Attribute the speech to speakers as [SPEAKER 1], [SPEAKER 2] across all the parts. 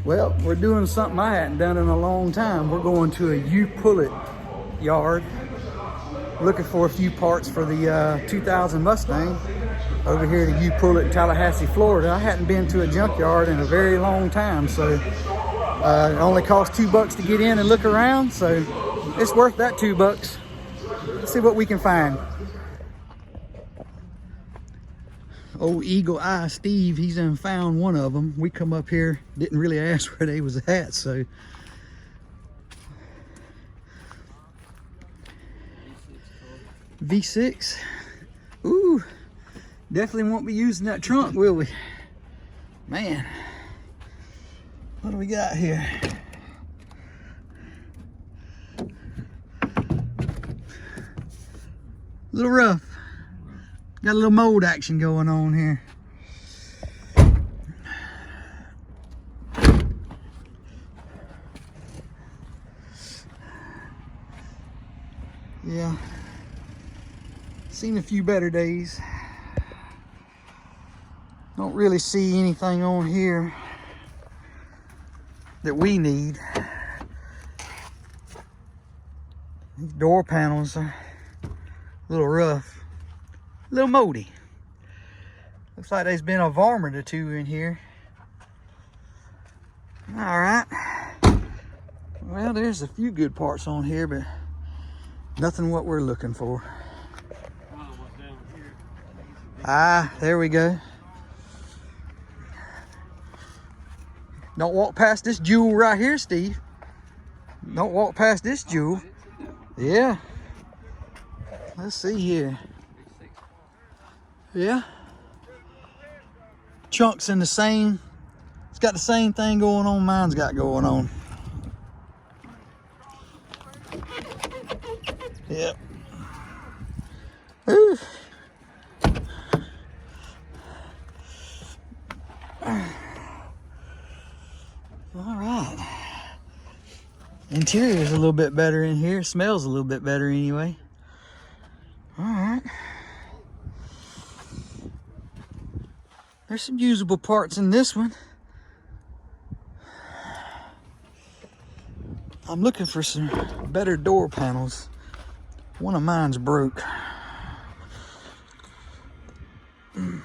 [SPEAKER 1] Well, we're doing something I hadn't done in a long time. We're going to a U-Pull-It yard, looking for a few parts for the 2000 Mustang over here to U-Pull-It in Tallahassee, Florida. I hadn't been to a junkyard in a very long time, so it only cost $2 to get in and look around, so it's worth that $2. Let's see what we can find. Old Eagle Eye Steve, he's done found one of them. We come up here, didn't really ask where they was at, so. V6. Ooh, definitely won't be using that trunk, will we? Man, what do we got here? A little rough. Got a little mold action going on here. Yeah, seen a few better days. Don't really see anything on here that we need. These door panels are a little rough. A little moldy. Looks like there's been a varmint or two in here. All right. Well, there's a few good parts on here, but nothing what we're looking for. Ah, there we go. Don't walk past this jewel right here, Steve. Don't walk past this jewel. Yeah. Let's see here. Yeah, chunks in the same, it's got the same thing going on mine's got going on. Yep. Ooh. All right, interior is a little bit better in here, smells a little bit better anyway. All right. There's some usable parts in this one. I'm looking for some better door panels. One of mine's broke. Let's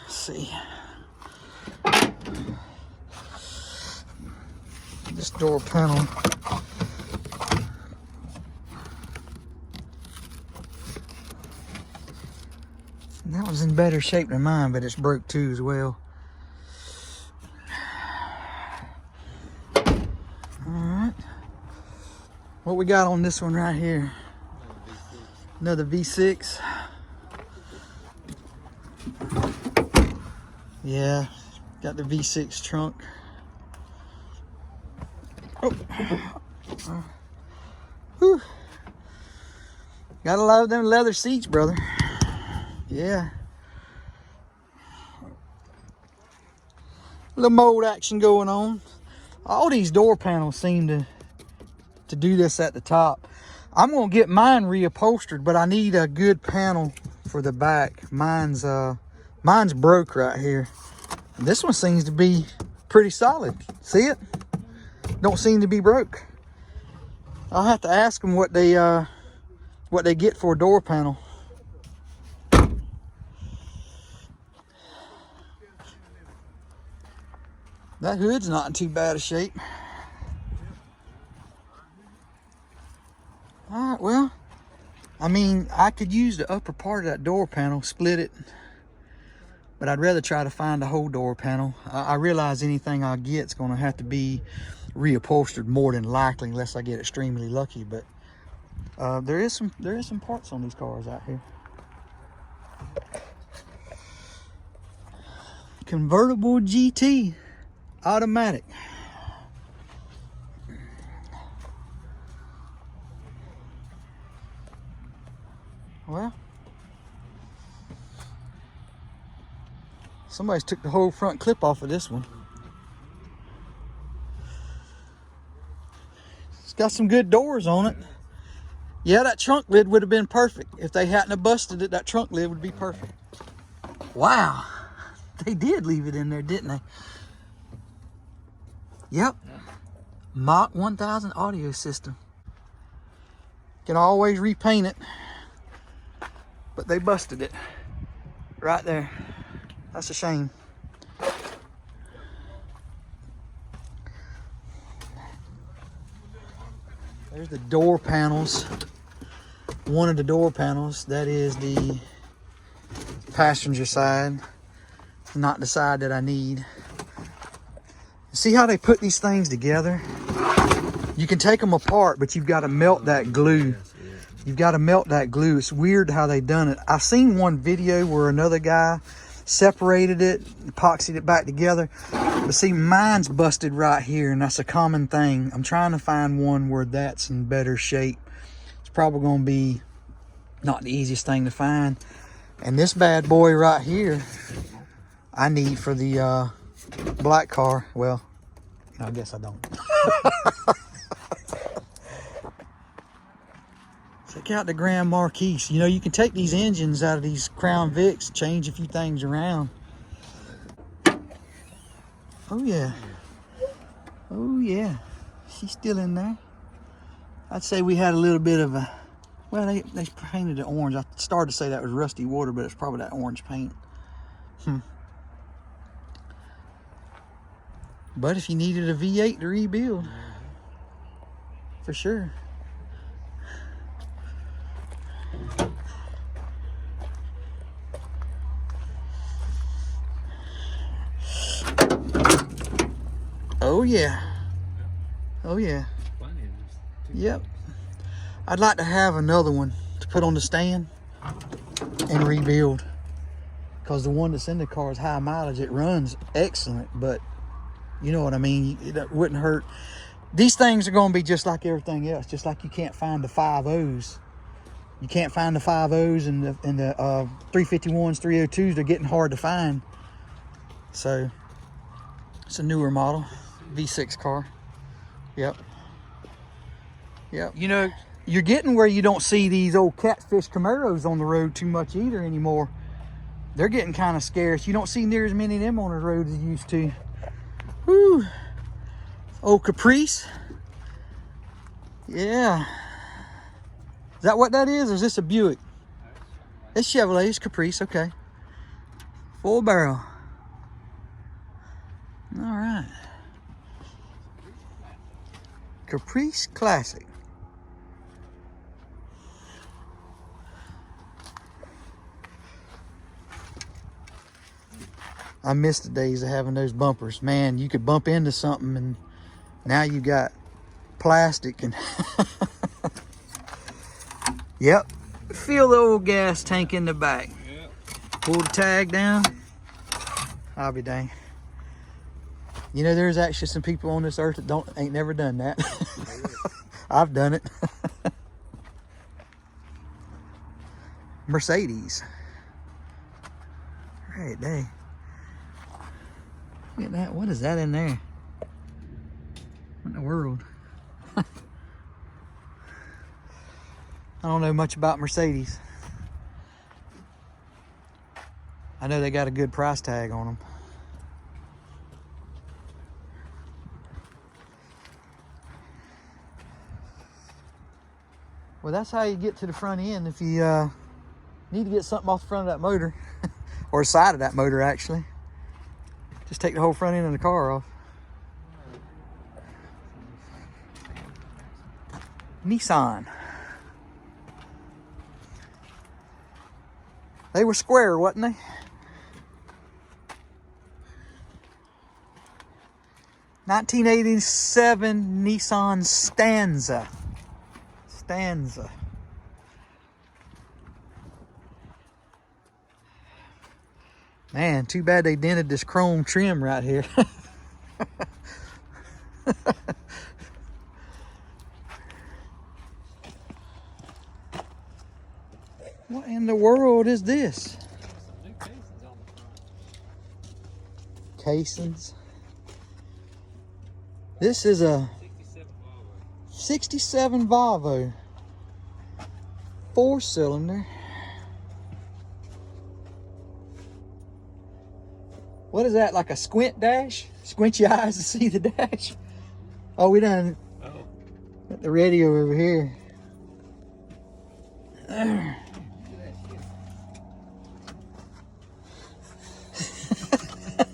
[SPEAKER 1] see. This door panel. That was in better shape than mine, but it's broke too as well. Alright. What we got on this one right here? Another V6. Yeah, got the V6 trunk. Oh. Whew. Gotta love them leather seats, brother. Yeah. A little mold action going on. All these door panels seem to do this at the top. I'm gonna get mine reupholstered, but I need a good panel for the back. Mine's broke right here. And this one seems to be pretty solid. See it? Don't seem to be broke. I'll have to ask them what they get for a door panel. That hood's not in too bad a shape. All right, well, I mean, I could use the upper part of that door panel, split it, but I'd rather try to find the whole door panel. I realize anything I get's gonna have to be reupholstered more than likely, unless I get extremely lucky, but there is some parts on these cars out here. Convertible GT. Automatic. Well, somebody's took the whole front clip off of this one. It's got some good doors on it. Yeah, that trunk lid would have been perfect. If they hadn't have busted it, that trunk lid would be perfect. Wow. They did leave it in there, didn't they? Yep. Mach 1000 audio system. Can always repaint it. But they busted it. Right there. That's a shame. There's the door panels. One of the door panels, that is the passenger side, not the side that I need. See how they put these things together? You can take them apart, but you've got to melt that glue. You've got to melt that glue. It's weird how they done it. I've seen one video where another guy separated it, epoxied it back together. But see, mine's busted right here, and that's a common thing. I'm trying to find one where that's in better shape. It's probably going to be not the easiest thing to find. And this bad boy right here, I need for the black car. Well, I guess I don't. Check out the Grand Marquis. You know, you can take these engines out of these Crown Vics, change a few things around. Oh yeah. Oh yeah. She's still in there. I'd say we had a little bit of a, well, they painted it orange. I started to say that was rusty water, but it's probably that orange paint. But if you needed a V8 to rebuild, for sure. Oh yeah. Oh yeah. Yep. I'd like to have another one to put on the stand and rebuild, because the one that's in the car is high mileage. It runs excellent, but you know what I mean, it wouldn't hurt. These things are going to be just like everything else, just like you can't find the 5.0s. You can't find the 5.0s and the 351s, 302s. They're getting hard to find. So it's a newer model, V6 car. Yep. Yep. You know, you're getting where you don't see these old catfish Camaros on the road too much either anymore. They're getting kind of scarce. You don't see near as many of them on the road as you used to. Whew. Old Caprice. Yeah. Is that what that is, or is this a Buick? It's Chevrolet, it's Caprice, okay. Full barrel. All right. Caprice Classic. I miss the days of having those bumpers. Man, you could bump into something and now you got plastic and yep. Feel the old gas tank in the back. Yep. Pull the tag down. I'll be dang. You know, there's actually some people on this earth that ain't never done that. I've done it. Mercedes. Right there. Look at that. What is that in there? What in the world? I don't know much about Mercedes. I know they got a good price tag on them. Well, that's how you get to the front end if you need to get something off the front of that motor, or the side of that motor actually. Just take the whole front end of the car off. Nissan. They were square, wasn't they? (1987) Nissan Stanza. Man, too bad they dented this chrome trim right here. What in the world is this?
[SPEAKER 2] New casings on the front.
[SPEAKER 1] Casings. This is a
[SPEAKER 2] 67 Volvo.
[SPEAKER 1] 67 Volvo. 4-cylinder. What is that, like a squint dash? Squint your eyes to see the dash? Oh, we done
[SPEAKER 2] Oh.
[SPEAKER 1] got the radio over here.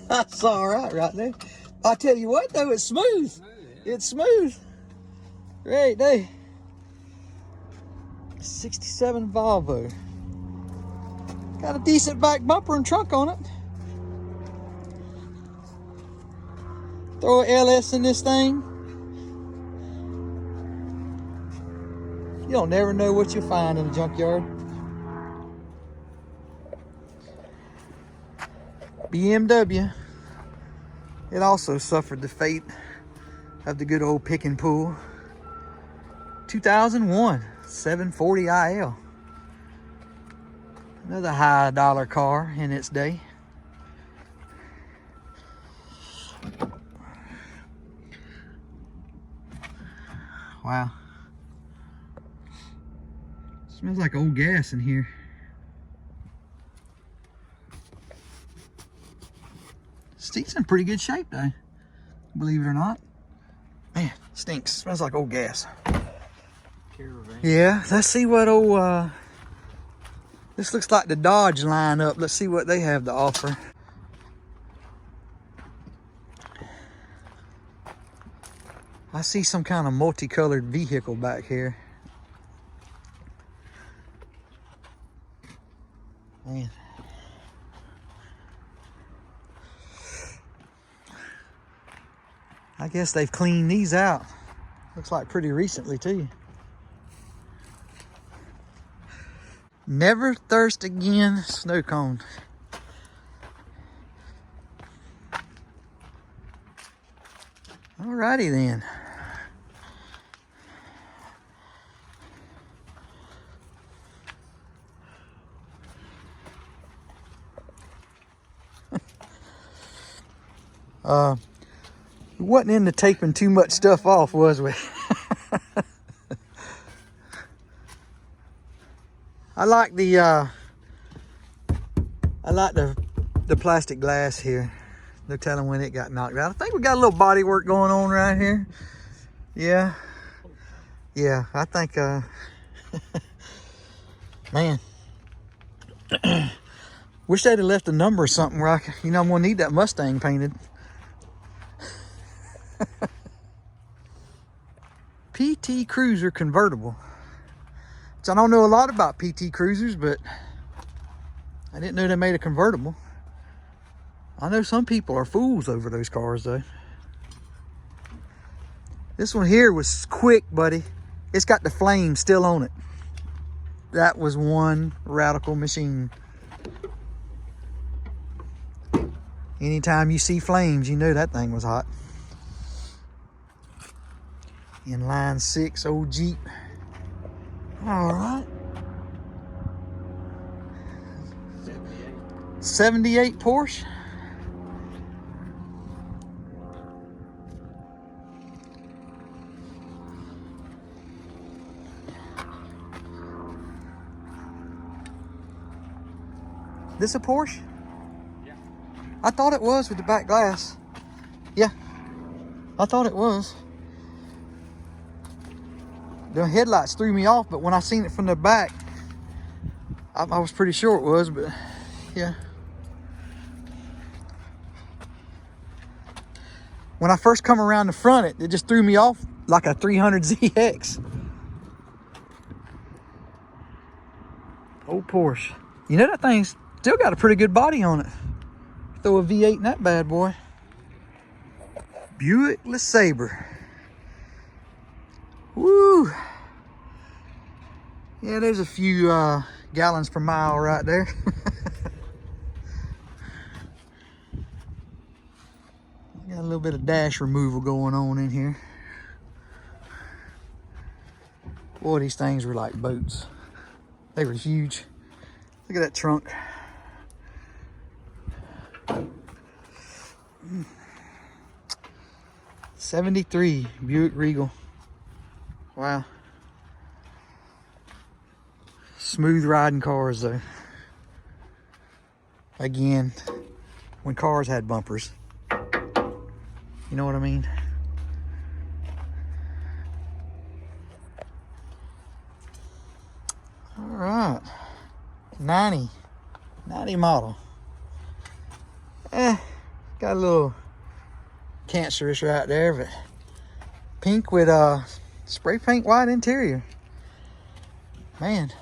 [SPEAKER 1] That's all right there. I tell you what though, it's smooth. It's smooth. Great day. 67 Volvo. Got a decent back bumper and trunk on it. Throw a LS in this thing. You don't never know what you'll find in a junkyard. BMW. It also suffered the fate of the good old pick and pull. 2001 740 IL. Another high dollar car in its day. Wow. Smells like old gas in here. Seat's in pretty good shape though, believe it or not. Man, stinks. Smells like old gas.
[SPEAKER 2] Caravan.
[SPEAKER 1] Yeah, let's see what old, this looks like the Dodge lineup. Let's see what they have to offer. I see some kind of multicolored vehicle back here. Man. I guess they've cleaned these out. Looks like pretty recently too. Never thirst again snow cone. Alrighty then. We wasn't into taping too much stuff off, was we? I like the plastic glass here. No telling when it got knocked out. I think we got a little body work going on right here. Yeah. Yeah, I think man. Wish they'd have left a number or something where I'm gonna need that Mustang painted. PT Cruiser convertible. So I don't know a lot about PT Cruisers, but I didn't know they made a convertible. I know some people are fools over those cars though. This one here was quick, buddy. It's got the flame still on it. That was one radical machine. Anytime you see flames, you know that thing was hot. In line 6, old Jeep. All right. 78 Porsche. This a Porsche?
[SPEAKER 2] Yeah.
[SPEAKER 1] I thought it was with the back glass. Yeah, I thought it was. The headlights threw me off, but when I seen it from the back, I was pretty sure it was, but yeah. When I first come around the front, it just threw me off like a 300ZX. Old Porsche. You know that thing's still got a pretty good body on it. Throw a V8 in that bad boy. Buick LeSabre. Woo! Yeah, there's a few gallons per mile right there. Got a little bit of dash removal going on in here. Boy, these things were like boats. They were huge. Look at that trunk. 73 Buick Regal. Wow. Smooth riding cars though. Again, when cars had bumpers. You know what I mean? All right, 90 model. Got a little cancerous right there, but pink with spray paint white interior. Man,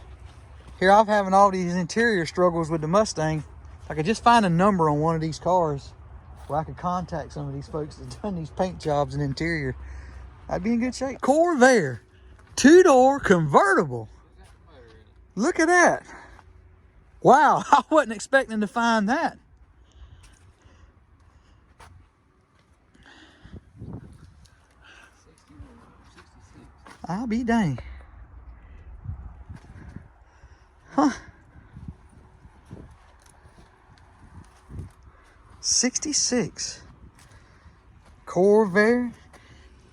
[SPEAKER 1] here I'm having all these interior struggles with the Mustang. If I could just find a number on one of these cars where I could contact some of these folks that done these paint jobs and interior, I'd be in good shape. Corvair, 2-door convertible. Look at that. Wow, I wasn't expecting to find that. I'll be dang. Huh. 66. Corvair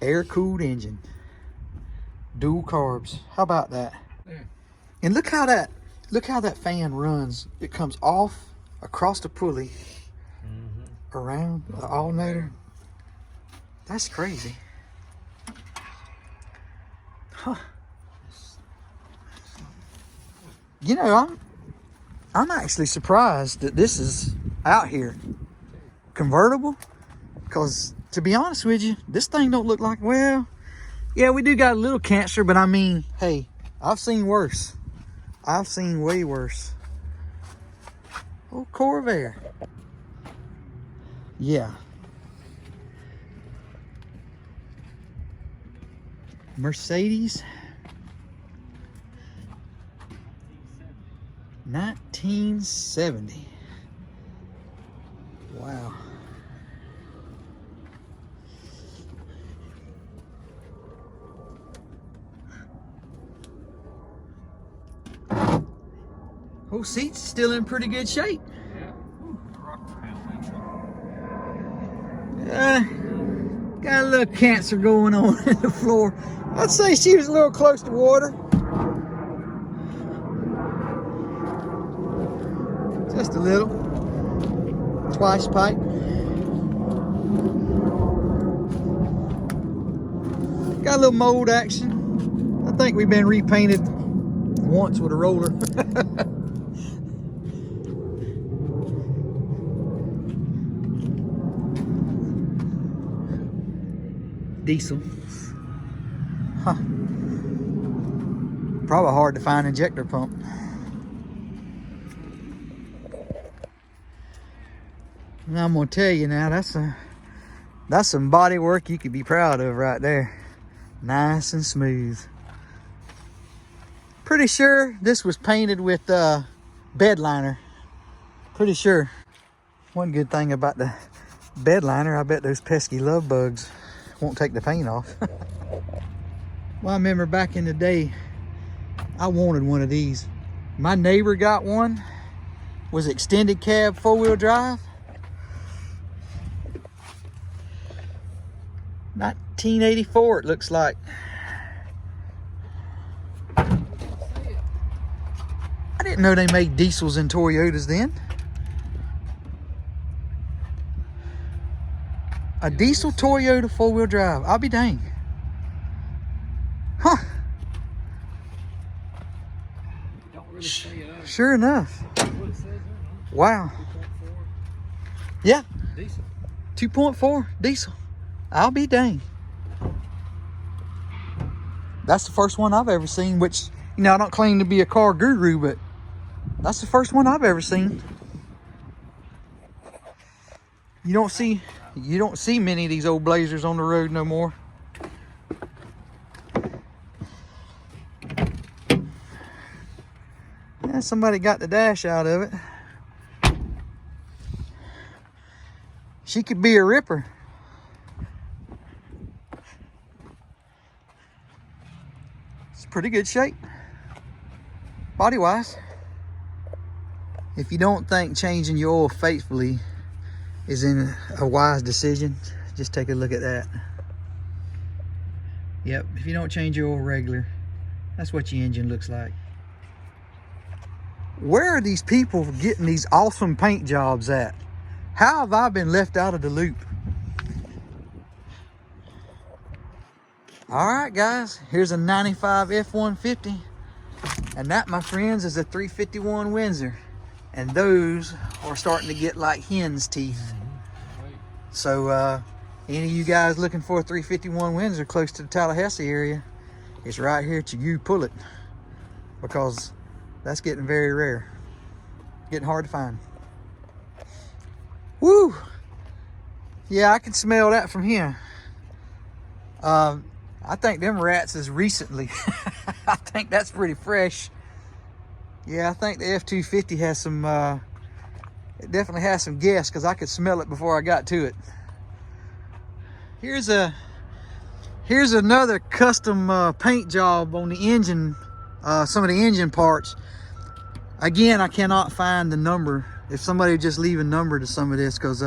[SPEAKER 1] air-cooled engine. Dual carbs. How about that?
[SPEAKER 2] Yeah.
[SPEAKER 1] And look how that fan runs. It comes off across the pulley, around the alternator. That's crazy. Huh. You know, I'm actually surprised that this is out here. Convertible, because to be honest with you, this thing don't look like, well, yeah, we do got a little cancer, but I mean, hey, I've seen worse. I've seen way worse. Oh, Corvair. Yeah. Mercedes. 1970. Wow. Whole seat's still in pretty good shape. Got a little cancer going on in the floor. I'd say she was a little close to water. Just a little. Twice pipe. Got a little mold action. I think we've been repainted once with a roller. Diesel. Huh. Probably hard to find injector pump. And I'm gonna tell you now, that's some body work you could be proud of right there. Nice and smooth. Pretty sure this was painted with bed liner. Pretty sure. One good thing about the bed liner, I bet those pesky love bugs won't take the paint off. Well, I remember back in the day, I wanted one of these. My neighbor got one. Was extended cab 4-wheel drive. 1984 it looks like. I didn't know they made diesels in Toyotas then. A diesel Toyota 4-wheel drive. I'll be dang. Huh.
[SPEAKER 2] Don't really say it.
[SPEAKER 1] Sure enough.
[SPEAKER 2] What it says there, huh?
[SPEAKER 1] Wow.
[SPEAKER 2] 2.4
[SPEAKER 1] Yeah.
[SPEAKER 2] diesel.
[SPEAKER 1] 2.4 diesel. I'll be dang. That's the first one I've ever seen, which, you know, I don't claim to be a car guru, but that's the first one I've ever seen. You don't see many of these old Blazers on the road no more. Yeah, somebody got the dash out of it. She could be a ripper. It's pretty good shape, body-wise. If you don't think changing your oil faithfully is in a wise decision, just take a look at that. Yep, if you don't change your oil regular, that's what your engine looks like. Where are these people getting these awesome paint jobs at? How have I been left out of the loop? All right, guys, here's a 95 F-150. And that, my friends, is a 351 Windsor. And those are starting to get like hen's teeth. So any of you guys looking for a 351 Windsor close to the Tallahassee area, it's right here at you pull it, because that's getting very rare, getting hard to find. Woo! Yeah, I can smell that from here. I think them rats is recently. I think that's pretty fresh. Yeah, I think the F-250 has some, it definitely has some gas, because I could smell it before I got to it. Here's another custom paint job on the engine, some of the engine parts. Again, I cannot find the number. If somebody would just leave a number to some of this, because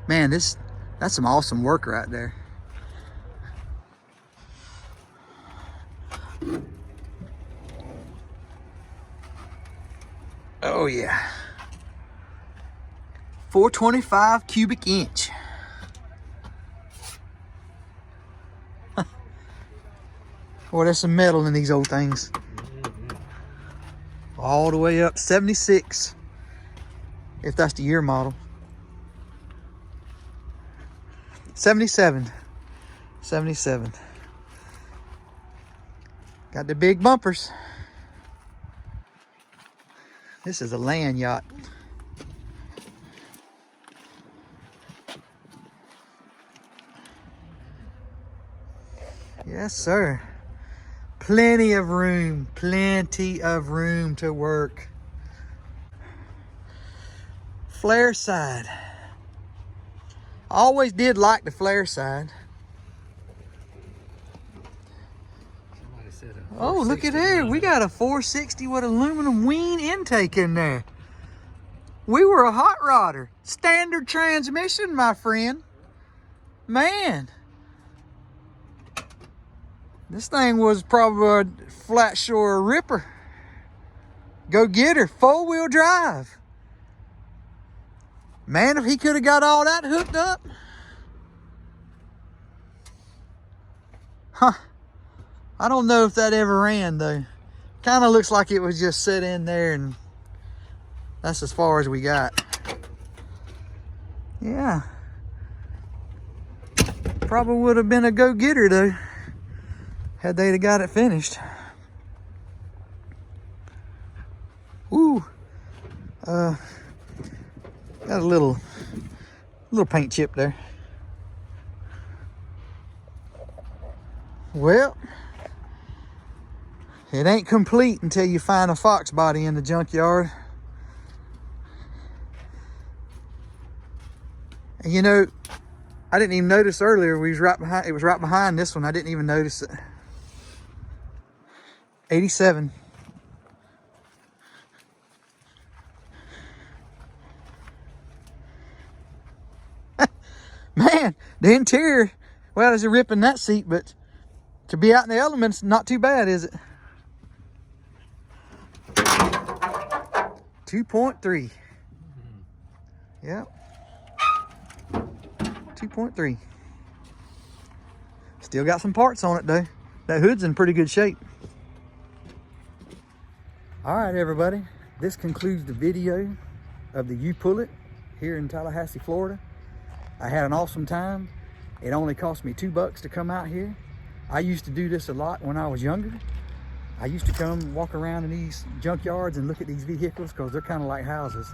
[SPEAKER 1] man, that's some awesome work right there. Oh yeah, 425 cubic inch. Boy, there's some metal in these old things. All the way up 76, if that's the year model. 77. Got the big bumpers. This is a land yacht. Yes, sir. Plenty of room to work. Flare side. I always did like the flare side. Oh, look at there. We got a 460 with aluminum wing intake in there. We were a hot rodder. Standard transmission, my friend. Man. This thing was probably a flat shore ripper. Go get her. 4-wheel drive. Man, if he could have got all that hooked up. Huh. I don't know if that ever ran though. Kind of looks like it was just set in there, and that's as far as we got. Yeah. Probably would have been a go-getter though, had they got it finished. Ooh. Got a little paint chip there. Well, it ain't complete until you find a Fox body in the junkyard. And you know, I didn't even notice earlier, we was right behind, it was right behind this one. I didn't even notice it. 87. Man, the interior, well, there's a rip in that seat, but to be out in the elements, not too bad, is it? 2.3. Yep. 2.3. Still got some parts on it though. That hood's in pretty good shape. All right, everybody. This concludes the video of the U-Pull-It here in Tallahassee, Florida. I had an awesome time. It only cost me $2 to come out here. I used to do this a lot when I was younger. I used to come walk around in these junkyards and look at these vehicles, because they're kind of like houses.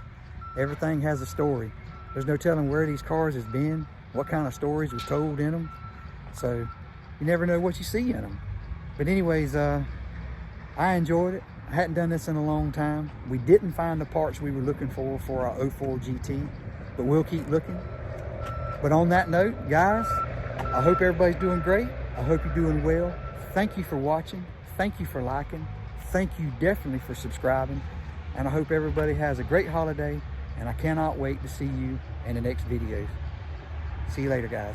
[SPEAKER 1] Everything has a story. There's no telling where these cars has been, what kind of stories was told in them. So you never know what you see in them. But anyways, I enjoyed it. I hadn't done this in a long time. We didn't find the parts we were looking for our 04 GT, but we'll keep looking. But on that note, guys, I hope everybody's doing great. I hope you're doing well. Thank you for watching. Thank you for liking. Thank you definitely for subscribing. And I hope everybody has a great holiday. And I cannot wait to see you in the next video. See you later, guys.